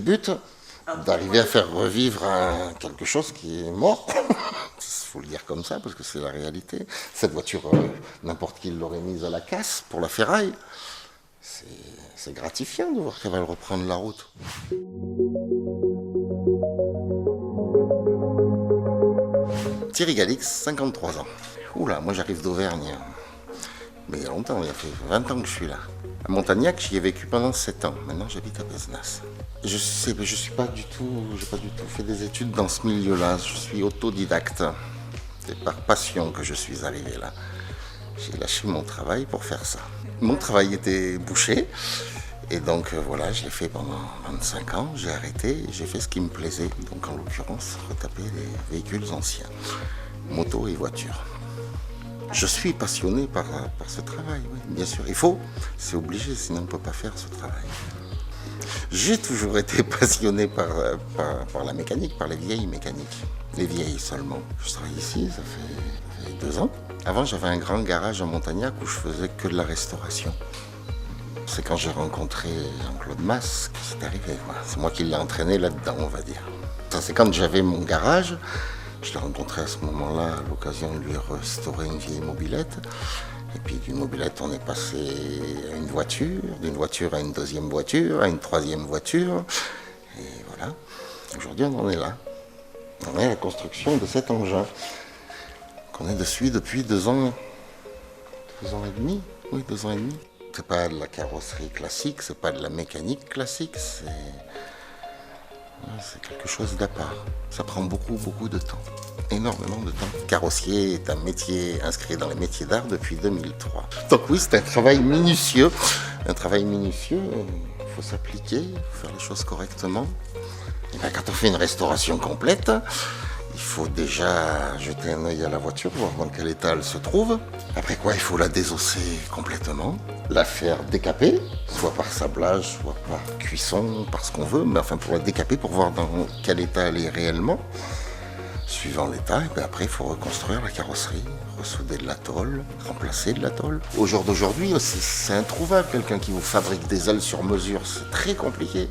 but, d'arriver à faire revivre quelque chose qui est mort. Il faut le dire comme ça, parce que c'est la réalité. Cette voiture, n'importe qui l'aurait mise à la casse pour la ferraille. C'est gratifiant de voir qu'elle va reprendre la route. Thierry Galix, 53 ans. Oula, moi j'arrive d'Auvergne. Mais il y a longtemps, il y a fait 20 ans que je suis là. À Montagnac, j'y ai vécu pendant 7 ans. Maintenant, j'habite à Pézenas. Je suis pas du tout, j'ai pas du tout fait des études dans ce milieu-là. Je suis autodidacte. C'est par passion que je suis arrivé là. J'ai lâché mon travail pour faire ça. Mon travail était boucher. Et donc voilà, je l'ai fait pendant 25 ans. J'ai arrêté et j'ai fait ce qui me plaisait. Donc en l'occurrence, retaper des véhicules anciens. Motos et voitures. Je suis passionné par ce travail, oui, bien sûr. Il faut, c'est obligé, sinon on ne peut pas faire ce travail. J'ai toujours été passionné par la mécanique, par les vieilles mécaniques. Les vieilles seulement. Je travaille ici, ça fait 2 ans. Avant, j'avais un grand garage à Montagnac où je faisais que de la restauration. C'est quand j'ai rencontré Jean-Claude Mas que c'est arrivé. C'est moi qui l'ai entraîné là-dedans, on va dire. Ça, c'est quand j'avais mon garage. Je l'ai rencontré à ce moment-là à l'occasion de lui restaurer une vieille mobilette. Et puis d'une mobilette, on est passé à une voiture, d'une voiture à une deuxième voiture, à une troisième voiture. Et voilà, aujourd'hui on en est là. On est à la construction de cet engin. Qu'on est dessus depuis 2 ans. 2 ans et demi. Oui, 2 ans et demi. C'est pas de la carrosserie classique, c'est pas de la mécanique classique, c'est quelque chose d'à part. Ça prend beaucoup de temps, énormément de temps. Carrossier est un métier inscrit dans les métiers d'art depuis 2003. Donc oui, c'est un travail minutieux. Un travail minutieux, il faut s'appliquer, il faut faire les choses correctement. Et bien, quand on fait une restauration complète, il faut déjà jeter un œil à la voiture, voir dans quel état elle se trouve. Après quoi, il faut la désosser complètement, la faire décaper, soit par sablage, soit par cuisson, par ce qu'on veut, mais enfin pour la décaper, pour voir dans quel état elle est réellement. Suivant l'état, et puis après il faut reconstruire la carrosserie, ressouder de la tôle, remplacer de la tôle. Au jour d'aujourd'hui, c'est introuvable, quelqu'un qui vous fabrique des ailes sur mesure, c'est très compliqué.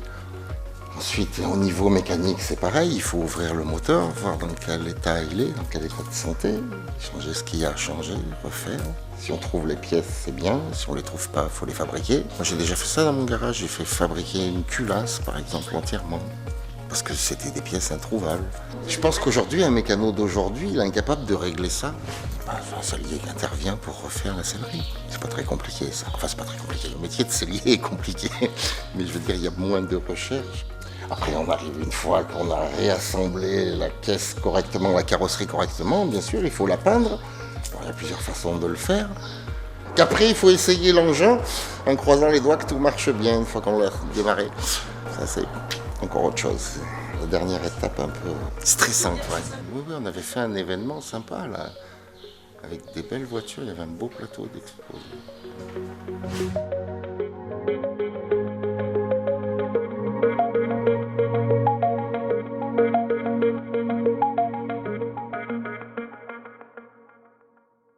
Ensuite, au niveau mécanique, c'est pareil, il faut ouvrir le moteur, voir dans quel état il est, dans quel état de santé, changer ce qu'il y a à changer, refaire. Si on trouve les pièces, c'est bien, si on les trouve pas, il faut les fabriquer. Moi, j'ai déjà fait ça dans mon garage, j'ai fait fabriquer une culasse, par exemple, entièrement, parce que c'était des pièces introuvables. Je pense qu'aujourd'hui, un mécano d'aujourd'hui, il est incapable de régler ça. Un sellier qui intervient pour refaire la sellerie. C'est pas très compliqué, ça. Enfin, c'est pas très compliqué. Le métier de sellier est compliqué, mais je veux dire, il y a moins de recherche. Après, on arrive une fois qu'on a réassemblé la caisse correctement, la carrosserie correctement, bien sûr, il faut la peindre. Alors, il y a plusieurs façons de le faire. Qu'après, il faut essayer l'engin en croisant les doigts que tout marche bien une fois qu'on l'a démarré. Ça, c'est encore autre chose. La dernière étape un peu stressante. Ouais. Oui, on avait fait un événement sympa, là, avec des belles voitures. Il y avait un beau plateau d'exposition.